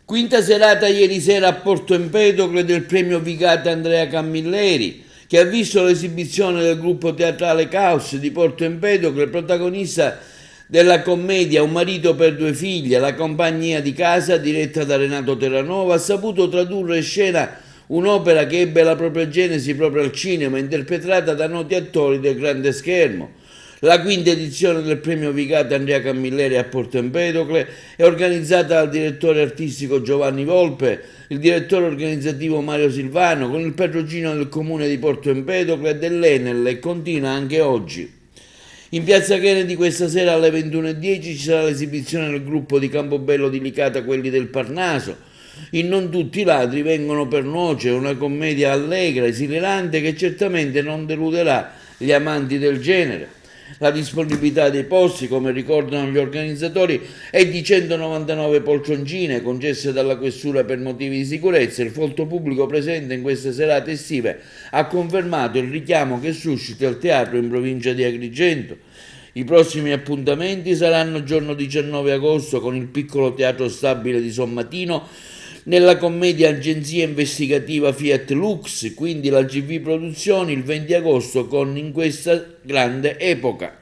Quinta serata ieri sera a Porto Empedocle del premio Vicata Andrea Camilleri, che ha visto l'esibizione del gruppo teatrale Caos di Porto Empedocle, protagonista della commedia Un marito per due figlie, La compagnia di casa, diretta da Renato Terranova, ha saputo tradurre in scena un'opera che ebbe la propria genesi proprio al cinema, interpretata da noti attori del grande schermo. La quinta edizione del premio Vicata Andrea Camilleri a Porto Empedocle è organizzata dal direttore artistico Giovanni Volpe, il direttore organizzativo Mario Silvano, con il patrocinio del comune di Porto Empedocle e dell'Enel, e continua anche oggi. In piazza Kennedy questa sera alle 21:10 ci sarà l'esibizione del gruppo di Campobello di Licata, Quelli del Parnaso. In Non tutti i ladri vengono per nuocere, una commedia allegra, esilarante, che certamente non deluderà gli amanti del genere. La disponibilità dei posti, come ricordano gli organizzatori, è di 199 poltroncine concesse dalla questura per motivi di sicurezza. Il folto pubblico presente in queste serate estive ha confermato il richiamo che suscita il teatro in provincia di Agrigento. I prossimi appuntamenti saranno giorno 19 agosto con il piccolo teatro stabile di Sommatino, nella commedia Agenzia Investigativa Fiat Lux, quindi la GV Produzioni, il 20 agosto con In questa grande epoca.